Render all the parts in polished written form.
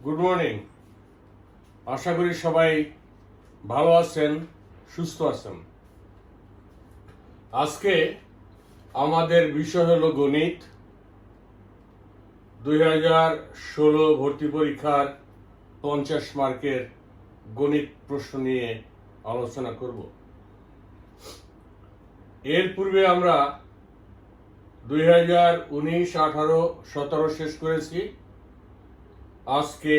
Good morning. আশা করি সবাই ভালো আছেন, সুস্থ আছেন। আজকে আমাদের বিষয় হলো গণিত। 2016 ভর্তি পরীক্ষার 50 মার্কের গণিত প্রশ্ন নিয়ে আলোচনা করব। এর পূর্বে আমরা 2019, 18, 17 শেষ করেছি। আজকে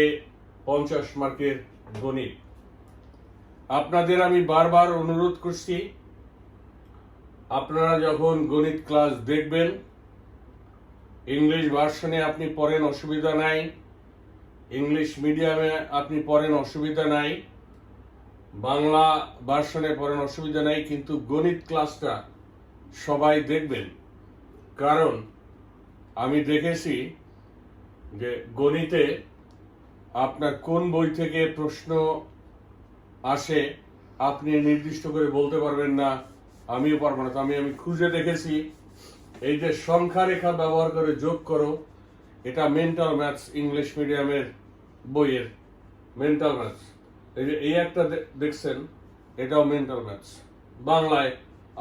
50 মার্কের গণিত। আপনাদের আমি বারবার অনুরোধ করছি, আপনারা যখন গণিত ক্লাস দেখবেন, ইংলিশ ভার্সনে আপনি পড়েন, অসুবিধা নাই। ইংলিশ মিডিয়ামে আপনি পড়েন, অসুবিধা নাই। বাংলা ভার্সনে পড়েন, অসুবিধা নাই। কিন্তু গণিত ক্লাসটা সবাই দেখবেন, কারণ আমি দেখেছি যে গণিতে আপনার কোন বই থেকে প্রশ্ন আসে আপনি নির্দিষ্ট করে বলতে পারবেন না, আমিও পারবো না। তো আমি খুঁজে দেখেছি, এই যে সংখ্যা রেখা ব্যবহার করে যোগ করো, এটা মেন্টাল ম্যাথস, ইংলিশ মিডিয়ামের বইয়ের মেন্টাল ম্যাথস। এই যে এই একটা দেখছেন, এটাও মেন্টাল ম্যাথস, বাংলায়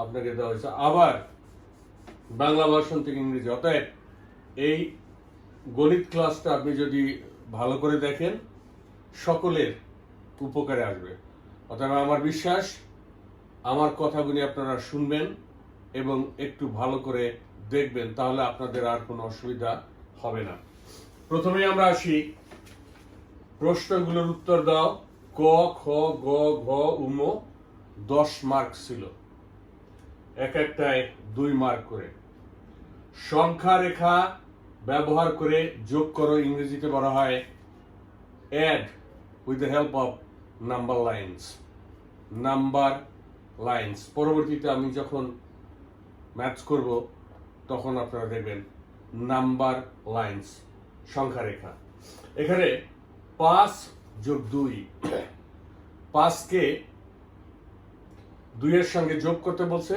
আপনাকে দেওয়া হয়েছে, আবার বাংলা ভার্সন থেকে ইংরেজি। অতএব এই গণিত ক্লাসটা আপনি যদি ভালো করে দেখেন, সকলের উপকারে আসবে। অতএব আমার বিশ্বাস, আমার কথাগুলি আপনারা শুনবেন এবং একটু ভালো করে দেখবেন, তাহলে আপনাদের আর কোনো অসুবিধা হবে না। প্রথমে আমরা আসি, প্রশ্নগুলোর উত্তর দাও। ক, খ, গ, ঘ, উম 10 মার্ক ছিল, এক একটায় 2 মার্ক করে। সংখ্যা রেখা ব্যবহার করে যোগ করো, ইংরেজিতে বলা হয় add with the help of number lines. Number lines পরবর্তীতে আমি যখন ম্যাথস করব তখন আপনারা দেখবেন নাম্বার লাইনস, সংখ্যা রেখা। এখানে 5 যোগ 2, 5কে 2 এর সঙ্গে যোগ করতে বলছে,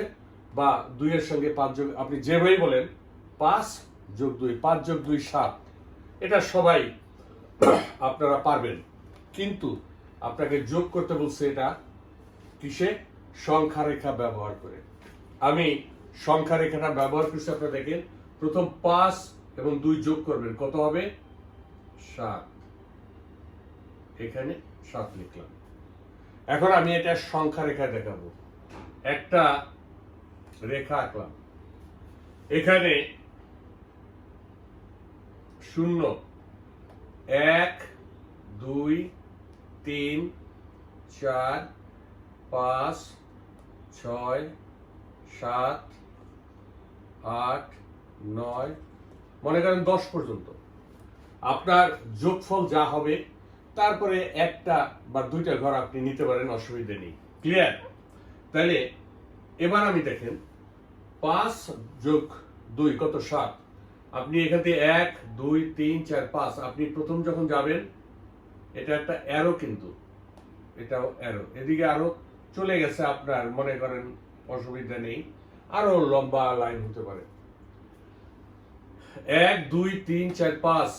বা 2 এর সঙ্গে 5 যোগ, আপনি যেভাবেই বলেন, 5 যোগ 2, 5 যোগ 2 7। এটা সবাই আপনারা পারবেন, কিন্তু আপনাকে যোগ করতে বলছে এটা কিসে? সংখ্যা রেখা ব্যবহার করে। আমি সংখ্যা রেখাটা ব্যবহার করছি, আপনারা দেখেন। প্রথম 5 এবং 2 যোগ করবেন, কত হবে? 7। এখানে 7 লিখলাম। এখন আমি এটা সংখ্যা রেখা দেখাবো। একটা রেখা আঁকলাম, এখানে 0, 1, 2, 3, 4, 5, 6, 7, 8, 9, মনে করেন 10 পর্যন্ত। আপনার যোগফল যা হবে, তারপরে একটা বা 2টা ঘর আপনি নিতে পারেন, অসুবিধা নেই। ক্লিয়ার? তাহলে এবার আমি দেখেন, 5 যোগ 2 কত? 7। আপনি এখান থেকে 1, 2, 3, 4, 5, আপনি প্রথম যখন যাবেন, এটা একটা অ্যারো, কিন্তু এটাও অ্যারো, এদিকে আরো চলে গেছে আপনার, মনে করেন অসুবিধা নেই, আরো লম্বা লাইন হতে পারে। 1, 2, 3, 4, 5,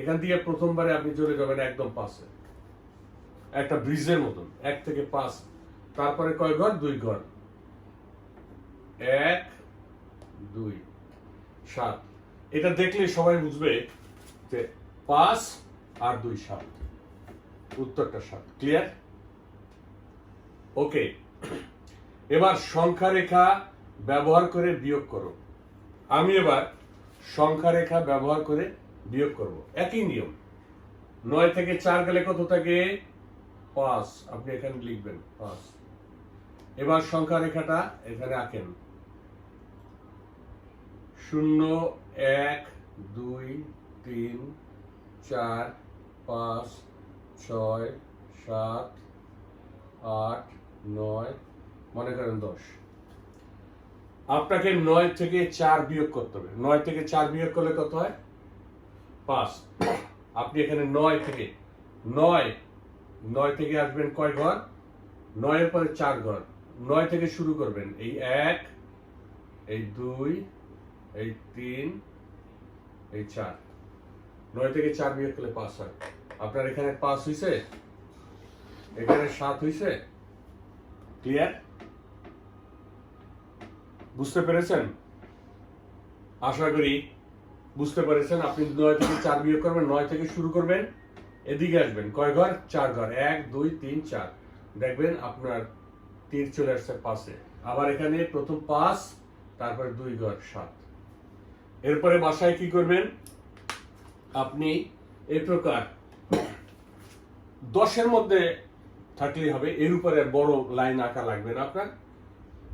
এখান থেকে প্রথমবারে আপনি চলে যাবেন একদম 5-এ, একটা ব্রিজের মতন, 1 থেকে 5। তারপরে কয় ঘর? 2 ঘর, 1, 2, 7। এটা দেখলে সবাই বুঝবে যে 5 আর 2 7, উত্তরটা 7। ক্লিয়ার? ওকে। এবার সংখ্যা রেখা ব্যবহার করে বিয়োগ করো। আমি এবার সংখ্যা রেখা ব্যবহার করে বিয়োগ করব। একই নিয়ম। 9 থেকে 4 গেলে কত থাকে? 5। আপনি এখানে লিখবেন 5। এবার সংখ্যা রেখাটা এখানে আঁকেন। 0, 1, 2, 3, 4, 5, 6, 7, 8, 9, মনে করেন 10। আপনাকে 9 থেকে 4 বিয়োগ করতে হবে। 9 থেকে 4 বিয়োগ করলে কত হয়? 5। আপনি এখানে 9 থেকে আসবেন কয় ঘর? 9 এর পরে 4 ঘর। 9 থেকে শুরু করবেন, এই 1, এই 2, এই 3, এই 4। 9 থেকে 4 বিয়োগ করলে 5 হয়। আপনার এখানে 5 হইছে, এখানে 7 হইছে। ক্লিয়ার? বুঝতে পেরেছেন? আশা করি বুঝতে পেরেছেন। আপনি 9 থেকে 4 বিয়োগ করবেন, 9 থেকে শুরু করবেন, এদিকে আসবেন। কয় ঘর? 4 ঘর। 1 2 3 4। দেখবেন আপনার তীর চলে আসছে 5-এ। আবার এখানে প্রথম 5, তারপরে 2 ঘর 7। এরপরে বাসায় কি করবেন? আপনি এই প্রকার 10-এর মধ্যে থাকলেই হবে, এর উপরে বড় লাইন আঁকা লাগবে না আপনার।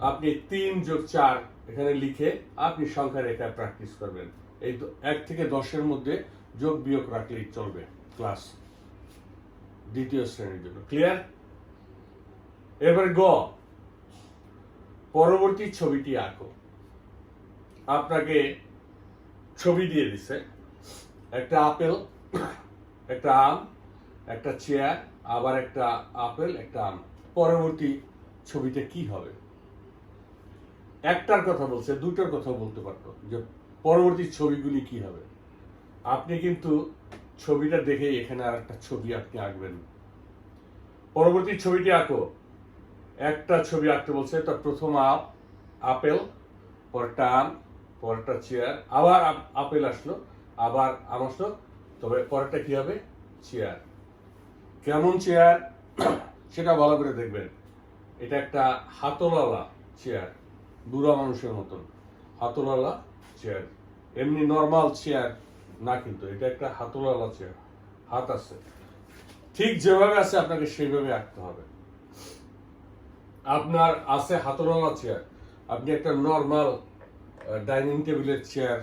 আপনি 3 + 4 এখানে লিখে আপনি সংখ্যা রেখা প্র্যাকটিস করবেন। এই 1 থেকে 10-এর মধ্যে যোগ বিয়োগ রাখলেই চলবে ক্লাস দ্বিতীয় শ্রেণীর জন্য। ক্লিয়ার? এবারে গ, পরবর্তী ছবিটি আঁকো। আপনাকে ছবি দিয়ে দিছে, একটা আপেল, একটা আম, একটা চেয়ার, আবার একটা আপেল, একটা আম। পরবর্তী ছবিতে কি হবে? একটার কথা বলছে, দুটোর কথা বলতে পারতো যে পরবর্তী ছবিগুলি কি হবে। আপনি কিন্তু ছবিটা দেখে এখানে আর একটা ছবি আপনি আঁকবেন। পরবর্তী ছবিটি আঁকো। একটা ছবি আঁকতে বলছে, তো প্রথম আপেল, পরটা আম, পরটা চেয়ার, আবার আপেল আসলো, আবার আম আসলো, তবে পরেরটা কি হবে? চেয়ার। কেমন চেয়ার সেটা ভালো করে দেখবেন। এটা একটা হাতলওয়ালা চেয়ার, বুড়া মানুষের মতন হাতলওয়ালা চেয়ার। এমনি নর্মাল চেয়ার না, কিন্তু এটা একটা হাতলওয়ালা চেয়ার, হাত আছে। ঠিক যেভাবে আছে আপনাকে সেইভাবে আঁকতে হবে। আপনার আছে হাতলওয়ালা চেয়ার, আপনি একটা নর্মাল ডাইনিং টেবিলের চেয়ার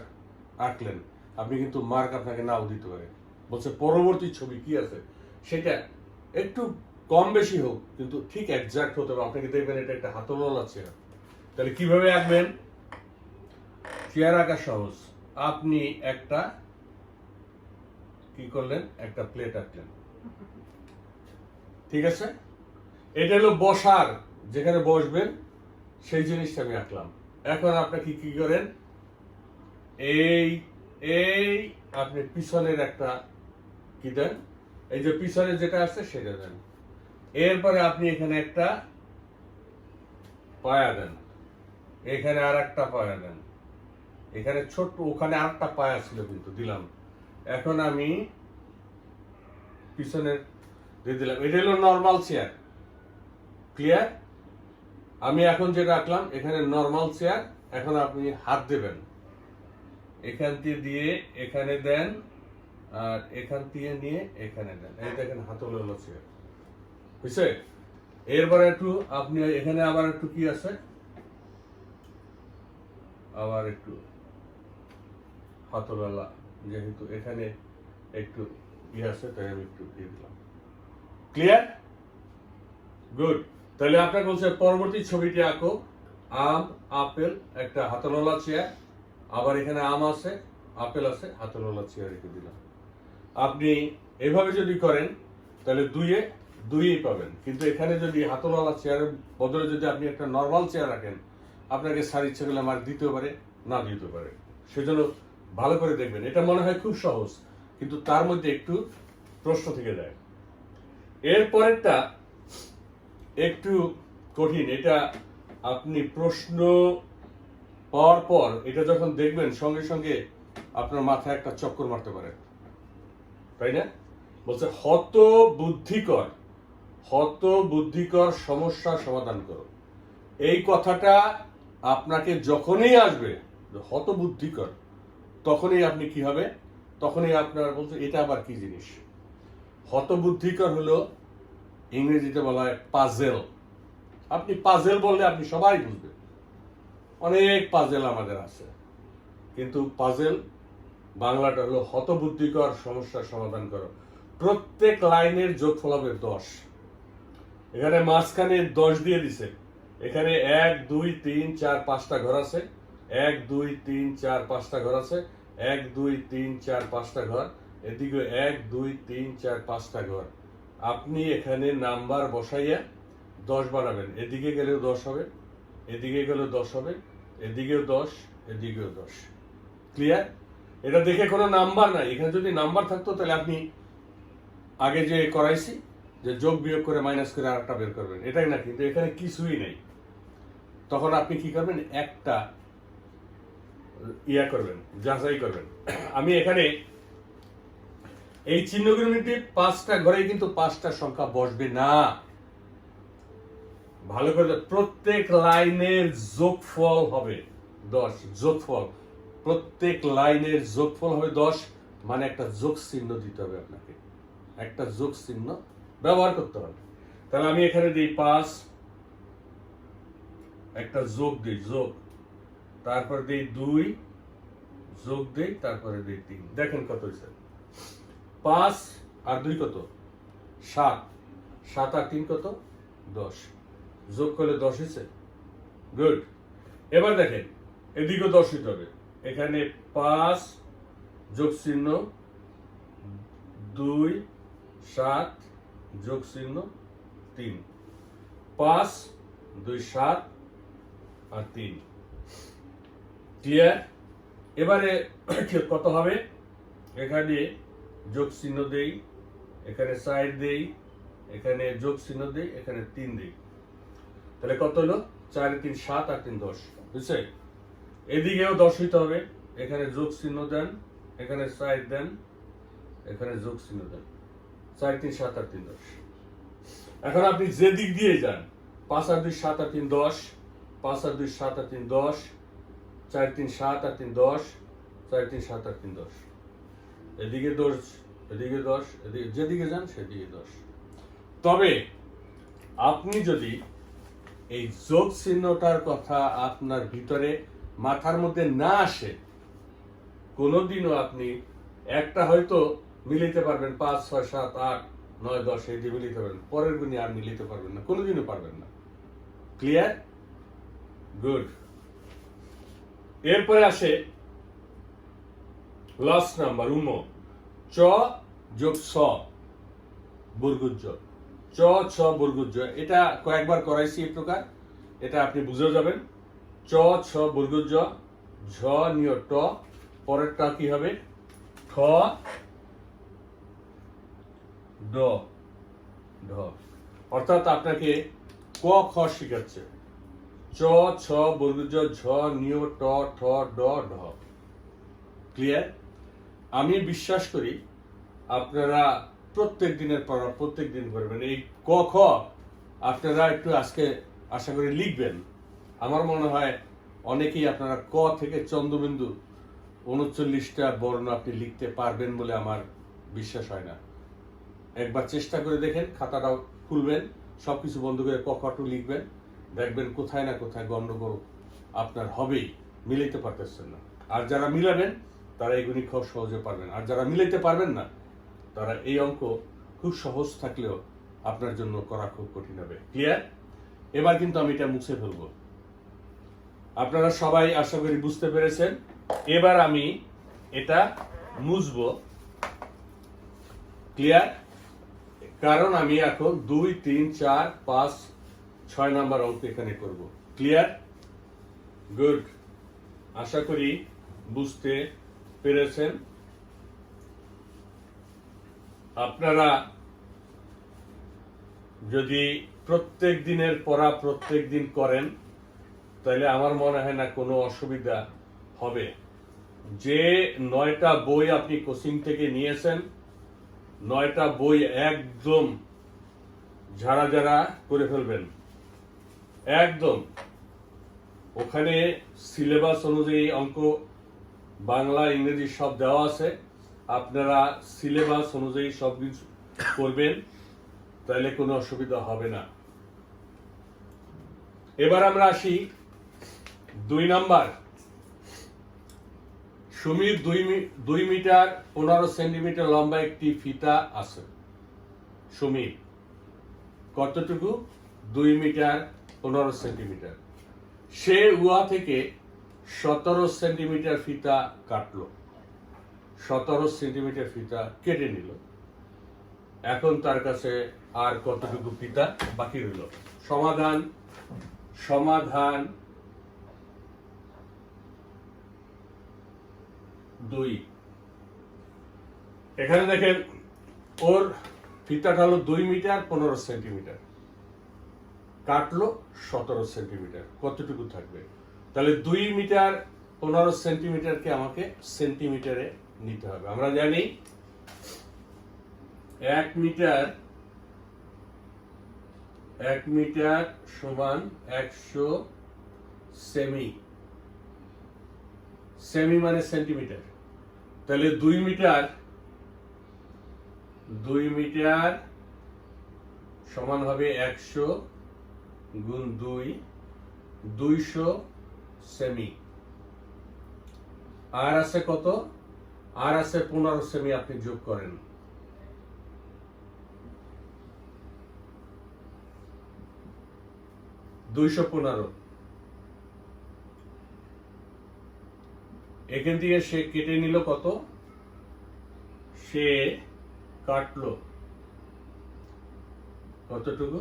আঁকলেন, আপনি কিন্তু মার্ক আপনাকে নাও দিতে পারে। বলছে পরবর্তী ছবি কি আছে সেটা একটু কম বেশি হোক, কিন্তু ঠিক একজ্যাক্ট হতে হবে। আপনাকে দেখবেন এটা একটা হাতলওয়ালা চেয়ার। তাহলে কিভাবে আঁকবেন? চেয়ার আঁকা সহজ। আপনি একটা কি করলেন? একটা প্লেট আঁকলেন, ঠিক আছে? এটা হলো বসার, যেখানে বসবেন সেই জিনিসটা আমি আঁকলাম। এখন আপনাকে কি করেন? এই এই আপনি পিছনের একটা কি দেন, এই যে পিছনে যেটা আছে সেটা দেন। এরপরে আপনি এখানে একটা পায়া দেন, এখানে আর একটা পায়া দেন, এখানে ছোট্ট, ওখানে আর একটা পায়া ছিল কিন্তু দিলাম। এখন আমি পিছনের দিয়ে দিলাম। এটা হলো নর্মাল চেয়ার। ক্লিয়ার? আমি এখন যেটা আঁকলাম এখানে নর্মাল চেয়ার। এখন আপনি হাত দেবেন, এখান দিয়ে এখানে দেন, আর এখান দিয়ে নিয়ে এখানে দেন। এই দেখেন হাতলওয়ালা চেয়ার বুঝছে? এরপরে একটু আপনি এখানে আবার একটু কি আছে, আবার একটু হাতলওয়ালা, যেহেতু এখানে একটু ই আছে তাই আমি একটু দিয়ে দিলাম। ক্লিয়ার? গুড। তাহলে আপনাকে বলছে পরবর্তী ছবিটি আঁকো। আম, আপেল, একটা হাতলওয়ালা চেয়ার, আবার এখানে আম আছে, আপেল আছে, হাতলওয়ালা চেয়ার রেখে দিলাম। আপনি এভাবে যদি করেন তাহলে দুইয়ে পাবেন। কিন্তু এখানে যদি হাতলওয়ালা চেয়ারের বদলে যদি আপনি একটা নর্মাল চেয়ার রাখেন, আপনাকে স্যার ইচ্ছে করলে মার্ক দিতেও পারে, না দিতে পারে। সেজন্য ভালো করে দেখবেন। এটা মনে হয় খুব সহজ, কিন্তু তার মধ্যে একটু প্রশ্ন থেকে যায়। এর পরেরটা একটু কঠিন। এটা আপনি প্রশ্ন পাওয়ার পর এটা যখন দেখবেন সঙ্গে সঙ্গে আপনার মাথায় একটা চক্কর মারতে পারে, তাই না? বলছে হত বুদ্ধিকর সমস্যা সমাধান করো। এই কথাটা আপনাকে যখনই আসবে হত বুদ্ধিকর, তখনই আপনি কি হবে? তখনই আপনার বলছে এটা আবার কি জিনিস? হত বুদ্ধিকর হলো ইংরেজিতে বলা হয় পাজেল। আপনি পাজেল বললে আপনি সবাই বুঝবেন। অনেক পাজেল আমাদের আছে, কিন্তু পাজেল বাংলাটা হলো হতবুদ্ধিকর সমস্যার সমাধান করো। প্রত্যেক লাইনের যোগফল হবে 10। এখানে মাঝখানে 10 দিয়ে দিছে। এখানে 1 2 3 4 5টা ঘর আছে, 1 2 3 4 5টা ঘর আছে, 1 2 3 4 5টা ঘর, এদিকে 1 2 3 4 5টা ঘর। আপনি এখানে নাম্বার বসাইয়া 10 বানাবেন। এদিকে গেলেও 10 হবে, এদিকে গেলেও 10 হবে, এদিকেও 10, এদিকেও 10। ক্লিয়ার? এটা দেখে কোনো নাম্বার নাই। এখানে যদি নাম্বার থাকতো তাহলে আপনি আগে যে করাইছি যে যোগ বিয়োগ করে মাইনাস করে আরেকটা বের করবেন, এটাই না, কিন্তু এখানে কিছুই নেই। তখন আপনি কি করবেন, একটা ইয়া করবেন, যাচাই করবেন। আমি এখানে এই চিহ্নগুলোর মধ্যে 5টা ঘরে কিন্তু 5টা সংখ্যা বসবে না। ভালো করে প্রত্যেক লাইনের যোগফল হবে 10। যোগফল, প্রত্যেক লাইনের যোগফল হবে 10, মানে একটা যোগ চিহ্ন দিতে হবে আপনাকে, একটা যোগ চিহ্ন ব্যবহার করতে হবে। তাহলে আমি এখানে দিই 5, একটা যোগ দিই, যোগ, তারপর দিই 2, যোগ দিই, তারপরে দিই 3। দেখেন কত হয়েছে, 5 আর 2 কত, 7, 7 আর 3 কত, 10, যোগ করলে 10 হয়েছে। গুড। এবার দেখেন এদিকেও 10 হইতে হবে, এখানে 5 যোগ চিহ্ন 2, 7 যোগ চিহ্ন 3, 5 2 7 আর 3। ক্লিয়ার? এবারে কত হবে, এখানে যোগ চিহ্ন দেই, এখানে 4 দেই, এখানে যোগ চিহ্ন দেই, এখানে 3 দেই, তাহলে কত হলো, 4 3 7 আর 3 10, বুঝছে? এদিকেও 10 হইতে হবে, এখানে যোগ চিহ্ন দেন, এখানে 4 দেন, এখানে যোগ চিহ্ন দেন, 4 3 7 আর 3 10। এখন আপনি যে দিক দিয়ে যান, 5 আর 2 7 আর 3 10, 5 আর 2 7 আর 3 10, 4 3 7 আর 3 10, 4 3 7 আর 3 10, এদিকে 10, এদিকে 10, এদিকে যেদিকে যান সেদিকে 10। তবে আপনি যদি এই যোগ চিহ্নটার কথা আপনার ভিতরে মাথার মধ্যে না আসে, কোনোদিনও আপনি একটা হয়তো মিলিতে পারবেন, 5 6 7 8 9 10 এই দিয়ে মিলিতে পারবেন, পরের গুণে আর মিলিতে পারবেন না, কোনোদিনও পারবেন না। ক্লিয়ার? গুড। এরপরে আসে লাস্ট নাম্বার, চ যোগ ছ বর্গুজ, চ ছ বর্গুজ। এটা কয়েকবার করাইছি এই প্রকার, এটা আপনি বুঝে যাবেন। চ ছ বর্গুজ, ঝ নিয় ট, পরেরটা কি হবে, ঠ ড ঢ। অর্থাৎ আপনাকে ক খ শিখাচ্ছে, চ ছ বর্গুজ, ঝ নিয় ট ঠ ড ঢ। ক্লিয়ার? আমি বিশ্বাস করি আপনারা প্রত্যেক দিনের পড়া প্রত্যেক দিন করবেন। এই ক খ আপনারা একটু আজকে আশা করি লিখবেন। আমার মনে হয় অনেকেই আপনারা ক থেকে চন্দ্রবিন্দু 39টা বর্ণ আপনি লিখতে পারবেন বলে আমার বিশ্বাস হয় না। একবার চেষ্টা করে দেখেন, খাতাটাও খুলবেন, সবকিছু বন্ধ করে ক খ টু লিখবেন, দেখবেন কোথায় না কোথায় গন্ডগোল আপনার হবেই, মিলাইতে পারতেছেন না। আর যারা মিলাবেন তারা এগুলি খুব সহজে পারবেন, আর যারা মিলাইতে পারবেন না তারা এই অঙ্ক খুব সহজ থাকলেও আপনার জন্য করা খুব কঠিন হবে। ক্লিয়ার? এবার কিন্তু আমি এটা মুছে ফেলবো। আপনারা সবাই আশা করি বুঝতে পেরেছেন। এবার আমি এটা মুছবো। ক্লিয়ার? কারণ আমি এখন 2 3 4 5 6 নাম্বার অঙ্ক এখানে করব। ক্লিয়ার? গুড। আশা করি বুঝতে পেরেছেন। আপনারা যদি প্রত্যেক দিনের পড়া প্রত্যেক দিন করেন তাহলে আমার মনে হয় না কোনো অসুবিধা হবে। যে 9টা বই আপনি কোচিং থেকে নিয়েছেন, 9টা বই একদম ঝাড়া ঝাড়া করে ফেলবেন। একদম ওখানে সিলেবাস অনুযায়ী অঙ্ক বাংলা ইংরেজি সব দেওয়া আছে, আপনারা সিলেবাস অনুযায়ী সব কিছু করবেন, তাহলে কোনো অসুবিধা হবে না। এবার আমরা আসি 2 নাম্বার। সুমির 2 মিটার 15 সেন্টিমিটার লম্বা একটি ফিতা আছে। সুমির কতটুকু? 2 মিটার 15 সেন্টিমিটার। সে উহা থেকে 17 সেন্টিমিটার ফিতা কাটলো, 17 সেন্টিমিটার ফিতা কেটে নিল। এখন তার কাছে আর কতটুকু ফিতা বাকি রইল? সমাধান। সমাধান 2। এখানে দেখেন ওর ফিতাটা হলো 2 মিটার 15 সেন্টিমিটার, কাটলো 17 সেন্টিমিটার, কতটুকু থাকবে? তাহলে 2 মিটার 15 সেন্টিমিটারকে আমাকে সেন্টিমিটারে নিতে হবে। আমরা জানি 1 মিটার সমান 100 সেমি, সেমি মানে সেন্টিমিটার। তাহলে 2 মিটার সমান হবে 100 গুণ 2, 200 সেমি। আর আছে কত? আর আছে 15 সেমি, আপনি যোগ করেন। এখান থেকে সে কেটে নিল কত? সে কাটলো কতটুকু?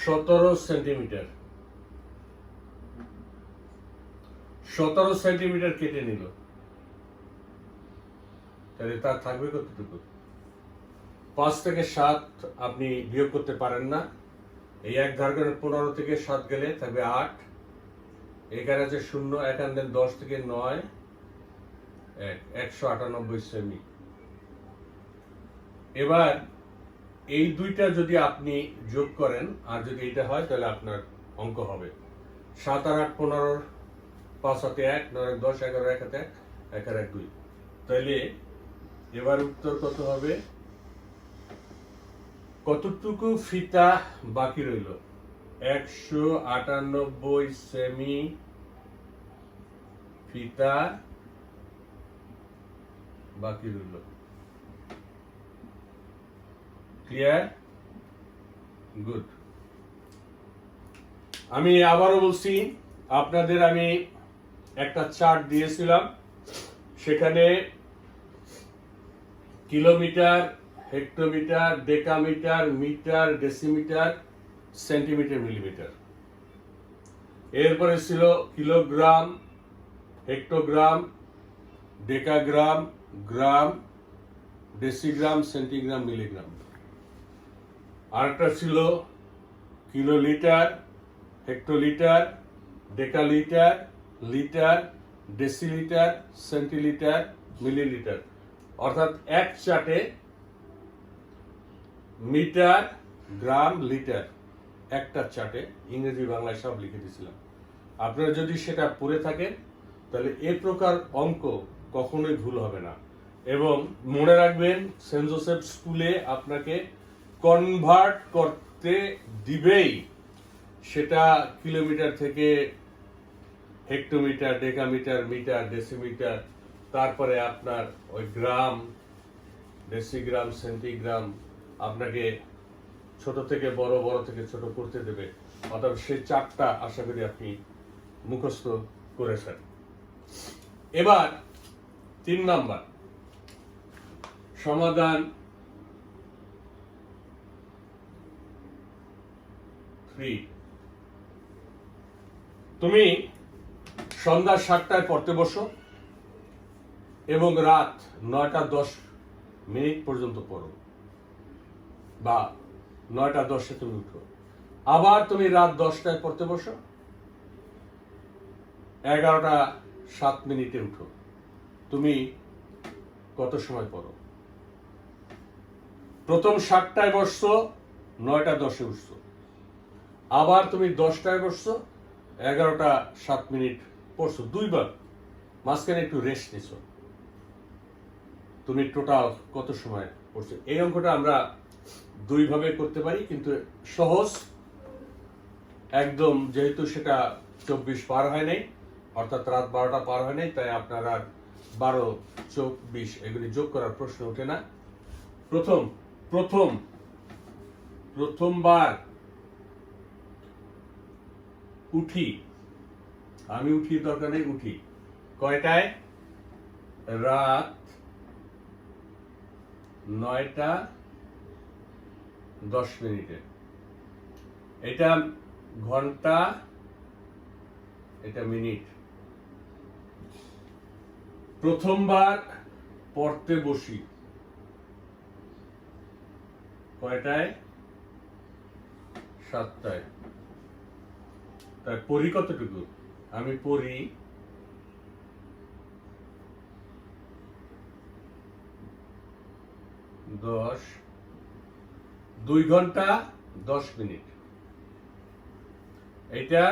17 সেন্টিমিটার। 17 সেন্টিমিটার কেটে নিল, তাহলে তার থাকবে কতটুকু? 5 থেকে 7 আপনি বিয়োগ করতে পারেন না। এই এক ধার করে 15 থেকে 7 গেলে থাকবে 8। এখানে আছে 0, এখান দেন 10 থেকে 9, 198 সেমি। এবার এই দুইটা যদি আপনি যোগ করেন আর যদি এটা হয় তাহলে আপনার অঙ্ক হবে 7 আর 8 15, 5 হাতে 1, 9 1 10, 11 1 হাতে 1, 1 আর 1 2। তাহলে এবার উত্তর কত হবে? কতটুকু ফিতা বাকি রইল? 198 সেমি ফিতা বাকি রইল। ক্লিয়ার? গুড। আমি আবারও বলছি, আপনাদের আমি একটা চার্ট দিয়েছিলাম, সেখানে kilometre, hectometre, decametre, metre, decimetre, centimetre, millimetre. এরপরে ছিল kilogram, hectogram, decagram, gram, decigram, centigram, milligram. আরেকটা ছিল kilolitre, hectolitre, decalitre, litre, decilitre, centilitre, millilitre. অর্থাৎ এক চার্টে মিটার, গ্রাম, লিটার একটা চার্টে ইংরেজি বাংলায় সব লিখে দিয়েছিলাম। আপনারা যদি সেটা পড়ে থাকেন তাহলে এ প্রকার অঙ্ক কখনোই ভুল হবে না। এবং মনে রাখবেন, সেন্ট জোসেফ স্কুলে আপনাকে কনভার্ট করতে দিবেই, সেটা কিলোমিটার থেকে হেক্টোমিটার, ডেকামিটার, মিটার, ডেসিমিটার, তারপরে আপনার ওই গ্রাম, ডেসিগ্রাম, সেন্টিগ্রাম আপনাকে ছোট থেকে বড়, বড় থেকে ছোট করতে দেবে। অর্থাৎ সেই চারটা আশা করি আপনি মুখস্থ করেছেন। এবার 3 নাম্বার সমাধান 3। তুমি সন্ধ্যা 7টায় পড়তে বসো এবং রাত 9টা 10 মিনিট পর্যন্ত পড়ো, বা 9টা 10-এ তুমি উঠো। আবার তুমি রাত 10টায় পড়তে বসো, 11টা 7 মিনিটে উঠো। তুমি কত সময় পড়ো? প্রথম 7টায় বসছো, 9টা 10-এ উঠছো। আবার তুমি 10টায় বসছো, 11টা 7 মিনিট পড়ছো, 2 বার। মাঝখানে একটু রেস্ট নিছো। তুমি টোটাল কত সময় পড়ছো? এই অঙ্কটা আমরা 2 ভাবে করতে পারি, কিন্তু সহজ একদম, যেহেতু সেটা 24 পার হয় নাই, অর্থাৎ রাত 12টা পার হয় নাই, তাই আপনার আর 12, 24 এগুলি যোগ করার প্রশ্ন ওঠে না। প্রথমবার উঠি, আমি উঠি দরকার নেই, উঠি কয়টায়? রাত 9টা 10 মিনিটে। এটা ঘন্টা, এটা মিনিট। প্রথমবার পড়তে বসি, কয়টায়? 7টায়। তাই পড়ি কতটুকু? আমি পড়ি 2 ঘন্টা 10 মিনিট। এটা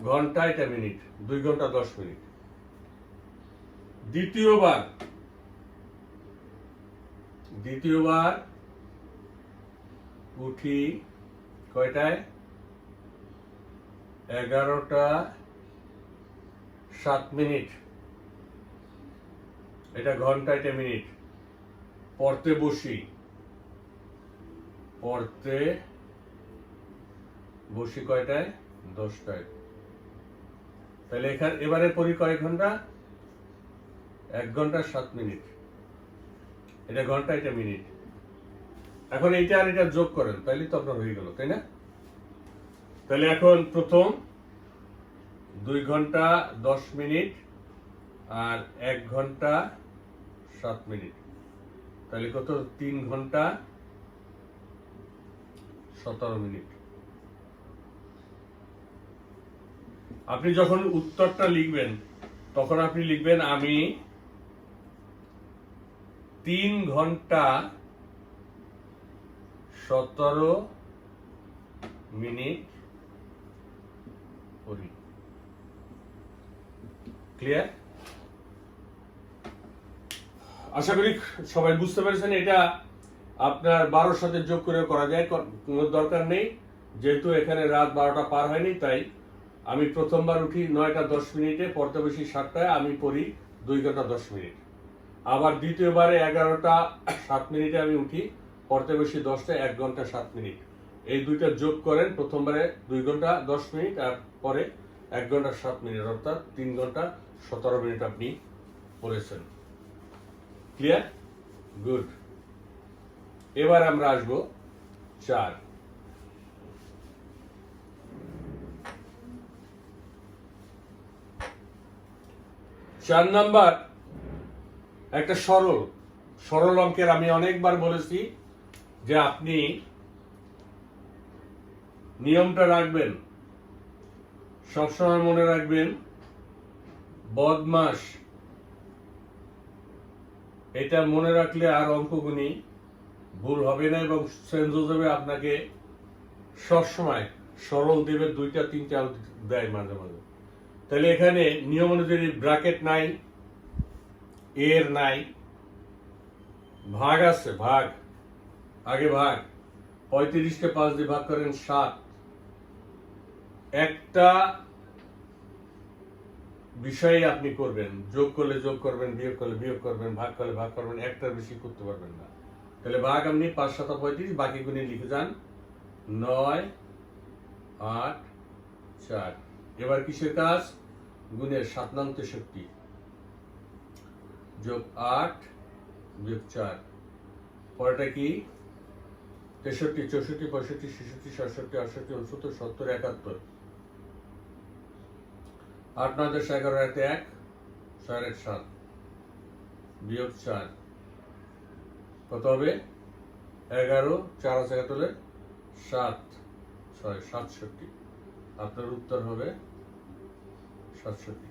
ঘন্টা, এটা মিনিট। 2 ঘন্টা 10 মিনিট। দ্বিতীয়বার উঠি কয়টায়? 11টা 7 মিনিট। এটা ঘন্টা, এটা মিনিট। পড়তে বসি কয়টায়? 10টায়। তাহলে এবারে পড়ি কয় ঘন্টা? 1 ঘন্টা 7 মিনিট। এটা ঘন্টা, এটা মিনিট। এখন এইটা আর এটা যোগ করেন, তাহলে তো আপনার হয়ে গেল, তাই না? তাহলে এখন প্রথম 2 ঘন্টা 10 মিনিট আর 1 ঘন্টা 7 মিনিট, তাহলে কত? 3 ঘন্টা 17 মিনিট। আপনি যখন উত্তরটা লিখবেন তখন আপনি লিখবেন আমি 3 ঘন্টা 17 মিনিট পড়ি। ক্লিয়ার? আশা করি সবাই বুঝতে পেরেছেন। এটা আপনার 12-র সাথে যোগ করে করা যায়, কোনো দরকার নেই। যেহেতু এখানে রাত 12টা পার হয়নি, তাই আমি প্রথমবার উঠি 9টা 10 মিনিটে, পড়তে বসি 7টায়, আমি পড়ি 2 ঘন্টা 10 মিনিট। আবার দ্বিতীয়বারে 11টা 7 মিনিটে আমি উঠি, পড়তে বসি 10টায়, 1 ঘন্টা 7 মিনিট। এই দুইটা যোগ করেন, প্রথমবারে 2 ঘন্টা 10 মিনিট আর পরে 1 ঘন্টা 7 মিনিট, অর্থাৎ 3 ঘন্টা 17 মিনিট আপনি পড়েছেন। ক্লিয়ার? গুড। এবার আমরা আসবো 4। নাম্বার একটা সরল অঙ্কের আমি অনেকবার বলেছি যে আপনি নিয়মটা রাখবেন, সবসময় মনে রাখবেন বদমাস। এটা মনে রাখলে আর অঙ্কগুলি ভুল হবে না এবং সেন্ট জোসেফে আপনাকে সবসময় সরল দেবে, 2টা 3টা দেয় মাঝে মাঝে। তাহলে এখানে নিয়ম অনুযায়ী ব্র্যাকেট নাই, এর নাই, ভাগ আছে, ভাগ আগে ভাগ। 35কে 5 দিয়ে ভাগ করেন 7। একটা বিষয়ে আপনি করবেন, যোগ করলে যোগ করবেন, বিয়োগ করলে বিয়োগ করবেন, ভাগ করলে ভাগ করবেন, একটার বেশি করতে পারবেন না। তাহলে ভাগ আপনি 5 7 35, বাকি গুণে লিখে যান 9 8 4। এবার কিসের কাজ? গুণের 7 নং 63 যোগ 8 বিয়োগ 4। পরেরটা কি? 63 64 65 66 67 68 69 70 71। 8 9 10 11 1 4 1 7 বিয়োগ 4 কত হবে? 11। 4 আছে কত হলে? 7 6 67। আপনার উত্তর হবে 67।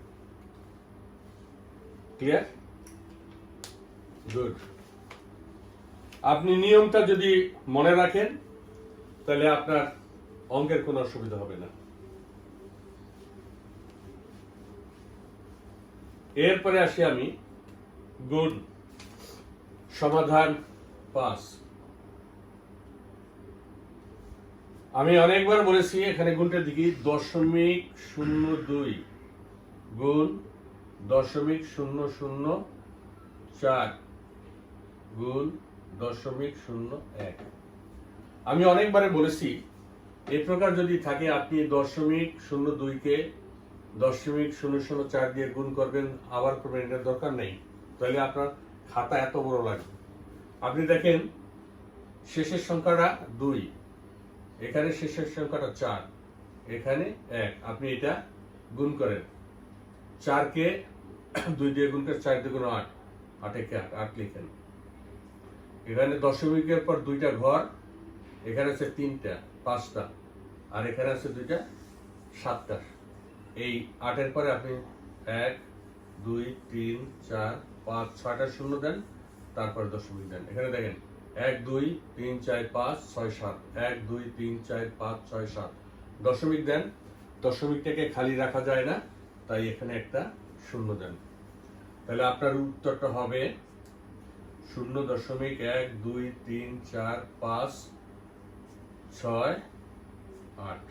ক্লিয়ার? গুড। আপনি নিয়মটা যদি মনে রাখেন তাহলে আপনার অঙ্কের কোনো অসুবিধা হবে না। এরপরে আসি আমি গুণ। সমাধান 5। আমি অনেকবার বলেছি এখানে গুণটা দেখি 0.02 গুণ 0.004 গুণ 0.01। আমি অনেকবারে বলেছি এই প্রকার যদি থাকে আপনি 0.02কে 0.004 দিয়ে গুণ করবেন, আবার করবেন, এটার দরকার নেই। তাহলে আপনার খাতা এত বড় লাগবে। আপনি দেখেন শেষের সংখ্যাটা 2, এখানে শেষের সংখ্যাটা 4, এখানে 1। আপনি এটা গুণ করেন, 4কে 2 দিয়ে গুণ করে 4 2 8, 8 একে 8 লিখেন। এখানে দশমিকের পর দুইটা ঘর, এখানে আছে তিনটা, পাঁচটা, আর এখানে আছে দুইটা, সাতটা। এই 8-এর পরে আপনি 1 2 3 4 5 6টা শূন্য দেন, তারপর দশমিক দেন। এখানে দেখেন 1 2 3 4 5 6 7, 1 2 3 4 5 6 7, দশমিক দেন। দশমিকটাকে খালি রাখা যায় না, তাই এখানে একটা শূন্য দেন। তাহলে আপনার উত্তরটা হবে 0.1 2 3 4 5 6 8।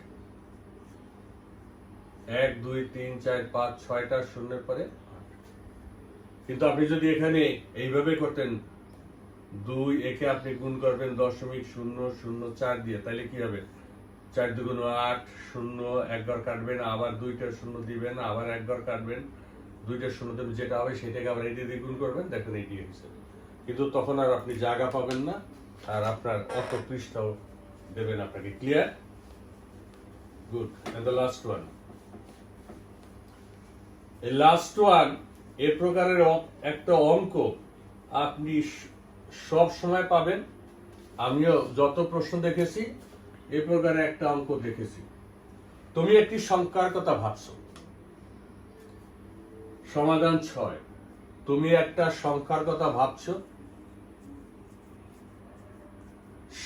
1 2 3 4 5 6টা শূন্যের পরে 8। কিন্তু আপনি যদি এখানে এইভাবে করতেন, 2 একে আপনি গুণ করবেন 0.004 দিয়ে, তাহলে কি হবে? 4 2 8, 0 এক ঘর কাটবেন, আবার 2টা শূন্য দিবেন, আবার এক ঘর কাটবেন, 2টা শূন্য দেবেন, যেটা হবে সেটাকে আবার এটি দিয়ে গুণ করবেন, দেখেন এটি হয়েছে। কিন্তু তখন আর আপনি জায়গা পাবেন না, আর আপনার অত পৃষ্ঠাও দেবেন আপনাকে। Clear? Good. And the last one, এই লাস্ট ওয়ান এ প্রকারের একটা অঙ্ক আপনি সব সময় পাবেন। আমিও যত প্রশ্ন দেখেছি এ প্রকারের একটা অঙ্ক দেখেছি। তুমি একটি সংখ্যার কথা ভাবছো, সমাধান 6। তুমি একটা সংখ্যার কথা ভাবছো,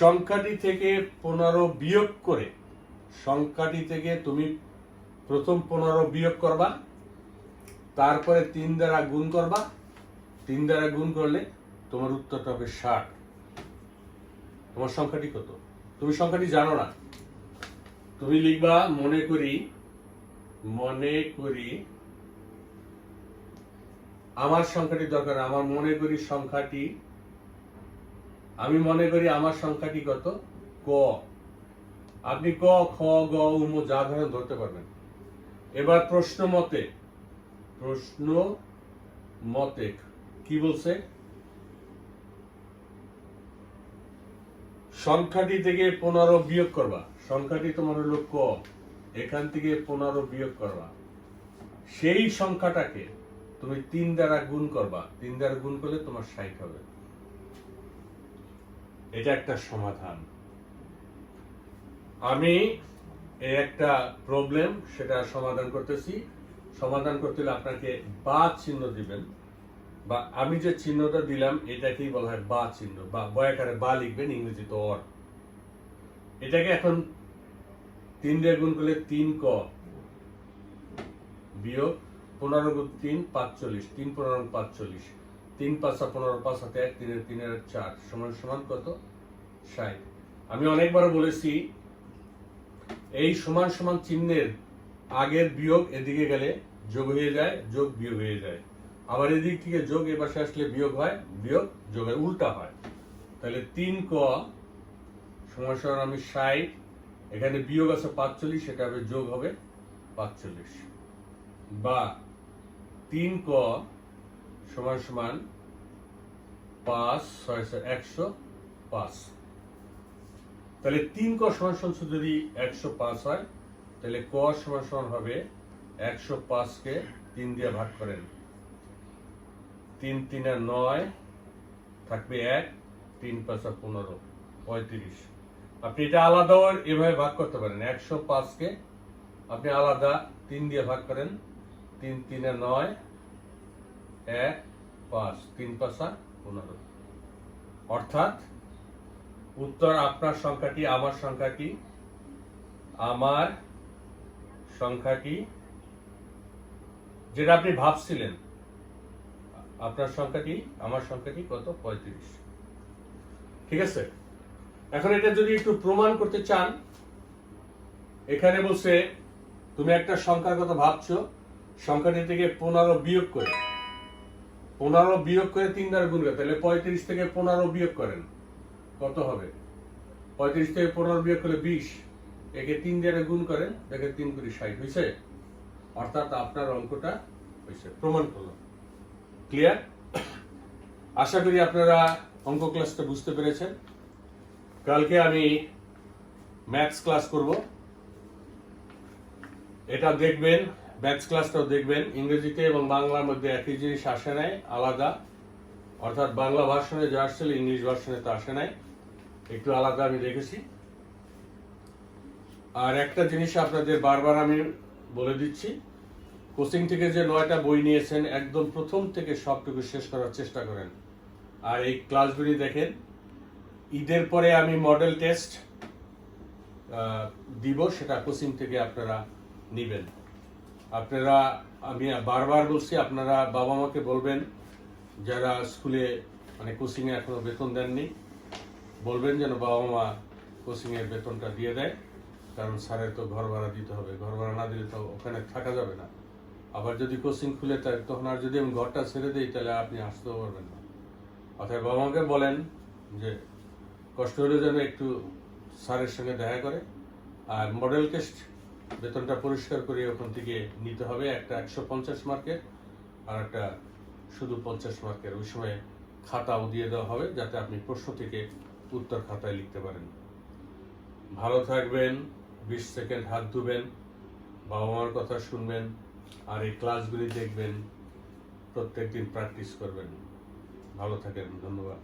সংখ্যাটি থেকে 15 বিয়োগ করে, সংখ্যাটি থেকে তুমি প্রথম 15 বিয়োগ করবা, তারপরে 3 দ্বারা গুণ করবা, 3 দ্বারা গুণ করলে তোমার উত্তরটা হবে 60। তোমার সংখ্যাটি কত? তুমি সংখ্যাটি জানো না, তুমি লিখবা মনে করি আমার সংখ্যাটি দরকার, আমার মনে করি সংখ্যাটি, আমি মনে করি আমার সংখ্যাটি কত, ক। আপনি ক, খ, গ, উম যা ধরেন ধরতে পারবেন। এবার প্রশ্ন মতে কি বলছে? সংখ্যাটি থেকে 15 বিয়োগ করবা, সংখ্যাটি তোমার হলো ক, এখান থেকে 15 বিয়োগ করবা, সেই সংখ্যাটাকে তুমি 3 দ্বারা গুণ করবা, 3 দ্বারা গুণ করলে তোমার 60 হবে। এটা একটা সমাধান। আমি একটা প্রবলেম সেটা সমাধান করতেছি। সমাধান করতে হলে আপনাকে বা চিহ্ন দিবেন, বা আমি যে চিহ্নটা দিলাম এটাকেই বলা হয় বা চিহ্ন, বা বয়াকারে বা লিখবেন, ইংরেজিতে অর। এটাকে এখন 3 দিয়ে গুণ করলে 3 ক বিয়োগ 15 গুণ 3 45, 3 15 45, 3 5 15, 5 হাতে 1, 3 3 4 সমান সমান কত? 60। আমি অনেকবার বলেছি এই সমান সমান চিহ্নের আগের বিয়োগ এদিকে গেলে যোগ হয়ে যায়, যোগ বিয়োগ হয়ে যায়। আবার এদিক থেকে যোগ এ পাশে আসলে বিয়োগ হয়, বিয়োগ যোগের উল্টা হয়। তাহলে 3 ক সমান সমান আমি 60, এখানে বিয়োগ আছে 45, সেটা হবে যোগ হবে 45, বা 3 ক সমান সমান 5 6 105। তাহলে 3 ক সমান সমান যদি 105 হয়, তাহলে ক সমান সমান হবে 105 কে 3 দিয়ে ভাগ করেন, 3 3 9 থাকবে 1, 3 5 15 35। আপনি এটা আলাদাও এভাবে ভাগ করতে পারেন। 105 কে আপনি আলাদা 3 দিয়ে ভাগ করেন, 3 3 9 1 5, 3 5 15। অর্থাৎ উত্তর আপনার সংখ্যাটি, আমার সংখ্যাটি, আমার সংখ্যাটি যেটা আপনি ভাবছিলেন, আপনার সংখ্যাটি, আমার সংখ্যাটি কত? 35। ঠিক আছে? এখন এটা যদি একটু প্রমাণ করতে চান, এখানে বলছে তুমি একটা সংখ্যার কথা ভাবছো, সংখ্যাটি থেকে 15 বিয়োগ করে, 15 বিয়োগ করে 3 দ্বারা গুণ করে, তাহলে 35 থেকে 15 বিয়োগ করেন, কত হবে? 35 থেকে 15 বিয়োগ করলে 20, একে 3 দ্বারা গুণ করেন, দেখেন 3 × 60 হয়েছে। অর্থাৎ আপনার অঙ্কটা হয়েছে। প্রমাণ করলাম। ক্লিয়ার? আশা করি আপনারা অঙ্ক ক্লাসটা বুঝতে পেরেছেন। কালকে আমি ম্যাথস ক্লাস করব, এটা দেখবেন, ম্যাথস ক্লাসটাও দেখবেন। ইংরেজিতে এবং বাংলার মধ্যে একই জিনিস আসে নাই, আলাদা অর্থাৎ বাংলা ভার্সনে যা আসছিল ইংলিশ ভার্সনে তা আসে নাই, একটু আলাদা আমি দেখেছি। আর একটা জিনিস আপনাদের বারবার আমি বলে দিচ্ছি, কোচিং থেকে যে 9টা বই নিয়েছেন একদম প্রথম থেকে সবটুকু শেষ করার চেষ্টা করেন। আর এই ক্লাসগুলি দেখেন, ঈদের পরে আমি মডেল টেস্ট দিব, সেটা কোচিং থেকে আপনারা নেবেন। আপনারা, আমি বারবার বলছি, আপনারা বাবা মাকে বলবেন, যারা স্কুলে মানে কোচিংয়ে এখনো বেতন দেননি, বলবেন যেন বাবা মা কোচিংয়ের বেতনটা দিয়ে দেয়, কারণ স্যারের তো ঘর ভাড়া দিতে হবে, ঘর ভাড়া না দিলে তো ওখানে থাকা যাবে না। আবার যদি কোচিং খুলে তখন আর যদি আমি ঘরটা ছেড়ে দিই তাহলে আপনি আসতেও পারবেন না। অর্থাৎ বাবা মাকে বলেন যে কষ্ট হলে যেন একটু স্যারের সঙ্গে দেখা করে। আর মডেল টেস্ট বেতনটা পরিষ্কার করে ওখান থেকে নিতে হবে, একটা 150 মার্কের আর একটা শুধু 50 মার্কের। ওই সময় খাতাও দিয়ে দেওয়া হবে যাতে আপনি প্রশ্ন থেকে উত্তর খাতায় লিখতে পারেন। ভালো থাকবেন, 20 সেকেন্ড হাত ধুবেন, বাবা মার কথা শুনবেন, আর এই ক্লাসগুলি দেখবেন, প্রত্যেকদিন প্র্যাকটিস করবেন। ভালো থাকেন, ধন্যবাদ।